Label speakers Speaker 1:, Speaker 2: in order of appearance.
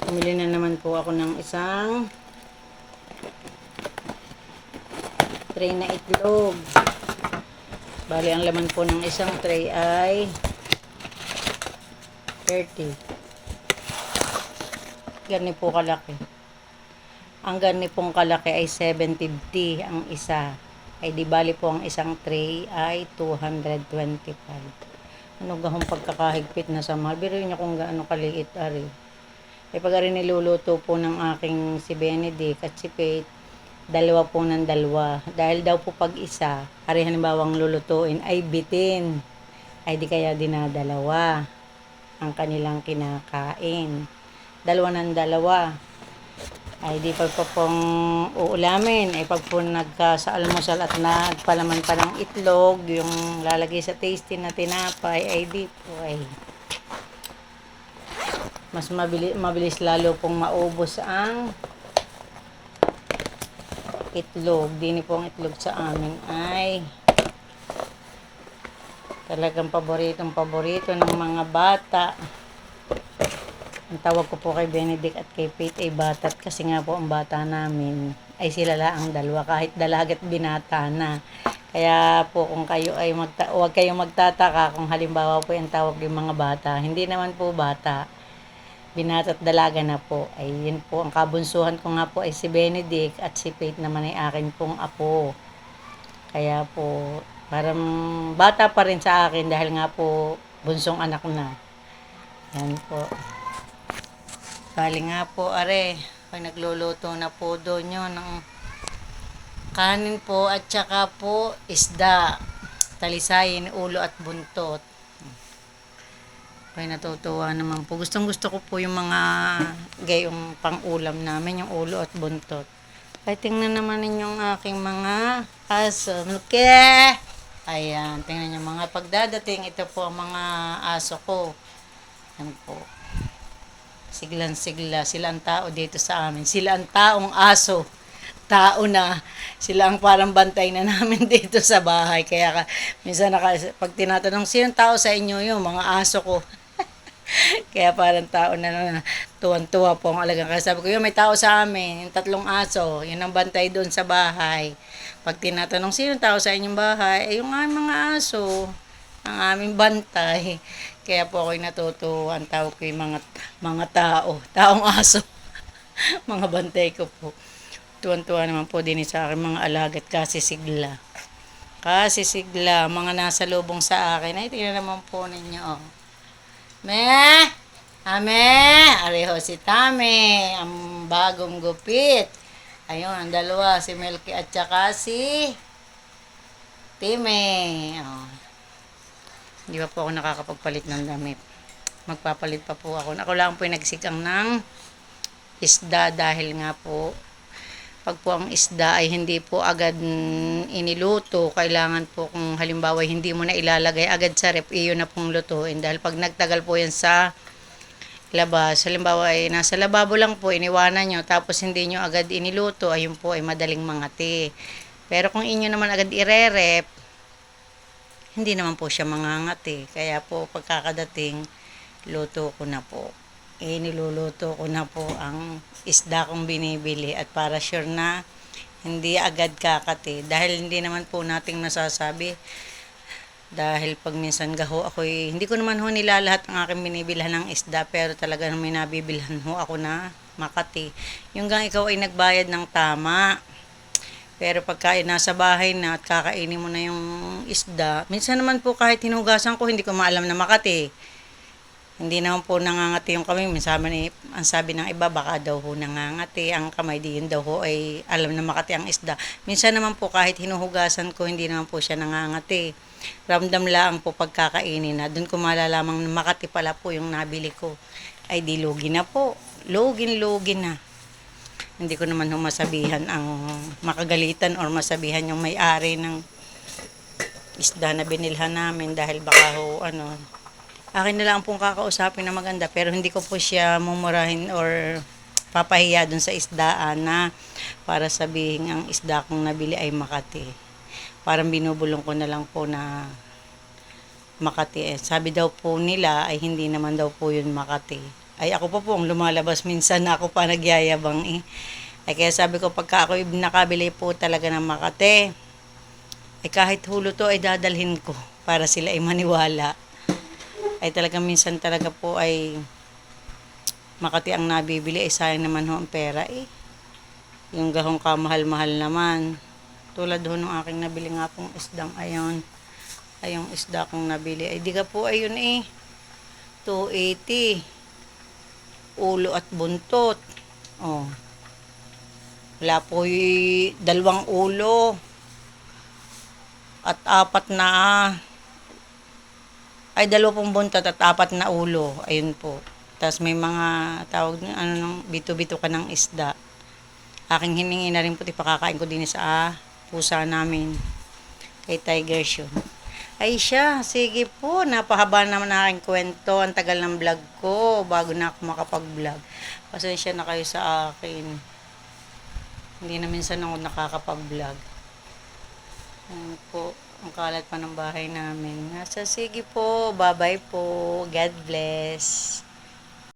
Speaker 1: Bumili na naman po ako ng isang tray na itlog. Bali, ang laman po ng isang tray ay 30. Ganito po kalaki. Ang ganito pong kalaki ay 750 ang isa. Ay di bali po ang isang tray ay 225. Ano gahong pagkakahigpit na sa mahal. Biro niyo kung gaano kaliit ari. Ay pag rin niluluto po ng aking si Benedict at si Faith, dalawa po ng dalawa. Dahil daw po pag isa, ari halimbawang lulutuin ay bitin. Ay di kaya dinadalawa ang kanilang kinakain. Dalawa ng dalawa. Ay di pag po pong uulamin, ay pag po sa almusal at nagpalaman pa ng itlog, yung lalagay sa tasty na tinapay, ay di po ay mas mabilis lalo pong maubos ang itlog. Dini po ang itlog sa amin ay talagang paborito ng mga bata. Ang tawag ko po kay Benedict at kay Faith ay batat kasi nga po ang bata namin ay sila lang ang dalawa kahit dalaga at binata na. Kaya po kung kayo ay huwag kayong magtataka kung halimbawa po yung tawag yung mga bata. Hindi naman po bata. Binata at dalaga na po. Ay yun po ang kabunsuhan ko nga po ay si Benedict at si Faith naman ay akin pong apo. Kaya po parang bata pa rin sa akin dahil nga po bunsong anak na. Yan po. Bali nga po, are, pag nagluluto na po doon yun ng kanin po at saka po isda, talisayin, ulo at buntot. Kaya natutuwa naman po. Gustong gusto ko po yung mga gayong pang-ulam namin, yung ulo at buntot. Kaya tingnan naman ninyong aking mga aso. Okay! Ayan, tingnan niyo mga pagdadating. Ito po ang mga aso ko. Yan po. Siglan-sigla. Sila ang tao dito sa amin. Sila ang taong aso. Tao na. Sila ang parang bantay na namin dito sa bahay. Kaya minsan pag tinatanong, sinong tao sa inyo yung mga aso ko? Kaya parang tao na tuwan-tuwa po ang alagang. Kaya sabi ko, may tao sa amin. Yung 3 aso. Yun ang bantay doon sa bahay. Pag tinatanong, sinong tao sa inyong bahay? Yung mga aso. Ang aming bantay. Kaya po ako'y natutuwa. Ang tawag ko yung mga tao. Taong aso. Mga bantay ko po. Tuwan-tuwa naman po din sa akin mga alagat kasi sigla. Kasi sigla. Mga nasa lubong sa akin. Ay, tingnan naman po ninyo. Oh. Me! Ame! Areho si Tame. Ang bagong gupit. Ayun, ang dalawa. Si Melky at saka si Time. Oh. Hindi pa po ako nakakapagpalit ng damit. Magpapalit pa po ako. Ako lang po yung nagsikang ng isda dahil nga po pag po ang isda ay hindi po agad iniluto, kailangan po kung halimbawa hindi mo na ilalagay agad sa rep, iyo na pong lutuin. Dahil pag nagtagal po yan sa labas, halimbawa ay nasa lababo lang po, iniwanan nyo, tapos hindi nyo agad iniluto, ayun po ay madaling mangati. Pero kung inyo naman agad ire-rep, hindi naman po siya mangangati. Kaya po pagkakadating, luto ko na po. Niluluto ko na po ang isda kong binibili at para sure na hindi agad kakati. Dahil hindi naman po nating nasasabi. Dahil pag minsan gaho ako'y, hindi ko naman ho nilalahat ang aking binibilhan ng isda, pero talaga may nabibilhan ho ako na makati. Yung gang ikaw ay nagbayad ng tama. Pero pagka nasa bahay na at kakainin mo na yung isda, minsan naman po kahit hinugasan ko, hindi ko maalam na makati. Hindi naman po nangangati yung kamay. Minsan ang sabi ng iba, baka daw ho nangangati ang kamay. Di yun daw ho ay alam na makati ang isda. Minsan naman po kahit hinuhugasan ko, hindi naman po siya nangangati. Ramdam lang po pagkakainin na. Doon ko malalamang makati pala po yung nabili ko. Ay di lugi na po. Lugi na. Hindi ko naman masabihan ang makagalitan or masabihan yung may-ari ng isda na binilhan namin dahil baka ho akin na lang pong kakausapin na maganda, pero hindi ko po siya mumurahin or papahiya dun sa isdaan na para sabihin ang isda kong nabili ay Makati. Parang binubulong ko na lang po na Makati. Sabi daw po nila ay hindi naman daw po yun Makati. Ay ako pa po ang lumalabas minsan na ako pa nagyayabang eh. Ay kaya sabi ko pagka ako nakabili po talaga ng Makate, ay kahit hulo to ay dadalhin ko para sila ay maniwala. Ay talagang minsan talaga po ay Makati ang nabibili ay sayang naman ho ang pera eh. Yung gahong kamahal-mahal naman. Tulad ho nung aking nabili nga pong isdang ayon. Ay yung isda kong nabili ay di ka po ayun eh. 280. Ulo at buntot. Oh. Wala po yung dalawang ulo. At apat na ay dalawang buntot at apat na ulo. Ayun po. Tapos may mga tawag ano nung bito-bito ka ng isda. Aking hiningi na rin po ipakakain ko din sa pusa namin. Kay Tiger yun. Ay siya, sige po, napahaba naman na aking kwento. Ang tagal ng vlog ko bago na ako makapag-vlog. Pasensya na kayo sa akin. Hindi na minsan ako nakakapag-vlog. Ano po, ang kalat pa ng bahay namin. Nasa sige po, bye-bye po. God bless.